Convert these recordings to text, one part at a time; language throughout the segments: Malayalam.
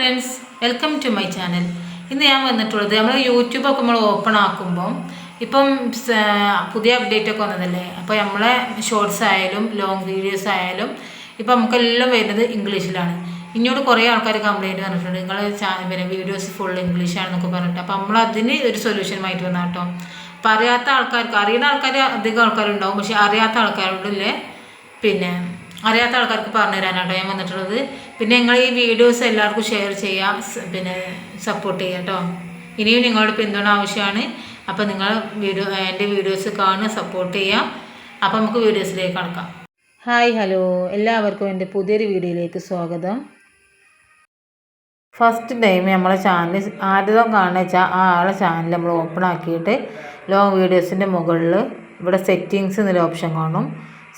Friends, welcome to my channel. ഇന്ന് ഞാൻ വന്നിട്ടുള്ളത് നമ്മൾ യൂട്യൂബൊക്കെ നമ്മൾ ഓപ്പൺ ആക്കുമ്പം ഇപ്പം പുതിയ അപ്ഡേറ്റ് ഒക്കെ വന്നതല്ലേ. അപ്പോൾ നമ്മളെ ഷോർട്സ് ആയാലും ലോങ് വീഡിയോസ് ആയാലും ഇപ്പം നമുക്കെല്ലാം വരുന്നത് ഇംഗ്ലീഷിലാണ്. ഇങ്ങോട്ട് കുറേ ആൾക്കാർ കംപ്ലയിൻറ്റ് പറഞ്ഞിട്ടുണ്ട്, നിങ്ങൾ പിന്നെ വീഡിയോസ് ഫുൾ ഇംഗ്ലീഷാണെന്നൊക്കെ പറഞ്ഞിട്ട്. അപ്പോൾ നമ്മളതിന് ഒരു സൊല്യൂഷനുമായിട്ട് വന്നാൽ കേട്ടോ. അപ്പോൾ അറിയാത്ത ആൾക്കാർക്ക്, അറിയുന്ന ആൾക്കാർ അധികം ആൾക്കാരുണ്ടാവും, പക്ഷേ അറിയാത്ത ആൾക്കാരോടില്ലേ പിന്നെ അറിയാത്ത ആൾക്കാർക്ക് പറഞ്ഞു തരാനാട്ടോ ഞാൻ വന്നിട്ടുള്ളത്. പിന്നെ നിങ്ങൾ ഈ വീഡിയോസ് എല്ലാവർക്കും ഷെയർ ചെയ്യാം, പിന്നെ സപ്പോർട്ട് ചെയ്യാം കേട്ടോ. ഇനിയും നിങ്ങളുടെ പിന്തുണ ആവശ്യമാണ്. അപ്പോൾ നിങ്ങൾ എൻ്റെ വീഡിയോസ് കാണുക, സപ്പോർട്ട് ചെയ്യാം. അപ്പോൾ നമുക്ക് വീഡിയോസിലേക്ക് കടക്കാം. ഹായ്, ഹലോ, എല്ലാവർക്കും എൻ്റെ പുതിയൊരു വീഡിയോയിലേക്ക് സ്വാഗതം. ഫസ്റ്റ് ടൈം നമ്മളെ ചാനൽ ആദ്യം കാണുക വെച്ചാൽ ആ ആളെ ചാനൽ നമ്മൾ ഓപ്പൺ ആക്കിയിട്ട് ലോങ് വീഡിയോസിൻ്റെ മുകളിൽ ഇവിടെ സെറ്റിങ്സ് എന്നൊരു ഓപ്ഷൻ കാണും.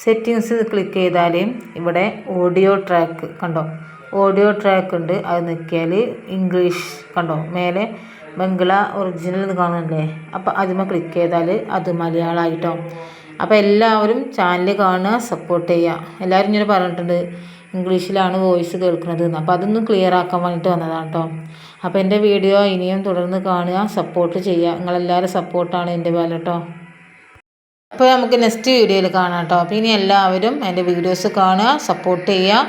സെറ്റിങ്സ് ക്ലിക്ക് ചെയ്താൽ ഇവിടെ ഓഡിയോ ട്രാക്ക് കണ്ടോ, ഓഡിയോ ട്രാക്ക് ഉണ്ട്. അത് നിൽക്കിയാൽ ഇംഗ്ലീഷ് കണ്ടോ, മേലെ ബംഗ്ല ഒറിജിനൽ എന്ന് കാണുന്നില്ലേ. അപ്പോൾ അതിന്മേൽ ക്ലിക്ക് ചെയ്താൽ അത് മലയാളമായിട്ടോ. അപ്പോൾ എല്ലാവരും ചാനൽ കാണുക, സപ്പോർട്ട് ചെയ്യുക. എല്ലാവരും ഇങ്ങനെ പറഞ്ഞിട്ടുണ്ട് ഇംഗ്ലീഷിലാണ് വോയിസ് കേൾക്കുന്നത് എന്ന്. അപ്പോൾ അതൊന്നും ക്ലിയർ ആക്കാൻ വേണ്ടിയിട്ട് വന്നതാണ് കേട്ടോ. അപ്പോൾ എൻ്റെ വീഡിയോ ഇനിയും തുടർന്ന് കാണുക, സപ്പോർട്ട് ചെയ്യുക. നിങ്ങളെല്ലാവരും സപ്പോർട്ടാണ് എൻ്റെ വില കേട്ടോ. അപ്പോൾ നമുക്ക് നെക്സ്റ്റ് വീഡിയോയിൽ കാണാം കേട്ടോ. അപ്പോൾ ഇനി എല്ലാവരും എൻ്റെ വീഡിയോസ് കാണുക, സപ്പോർട്ട് ചെയ്യുക.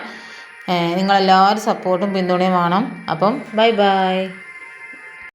നിങ്ങളെല്ലാവരും സപ്പോർട്ടും പിന്തുണയും വേണം. അപ്പം ബൈ ബൈ.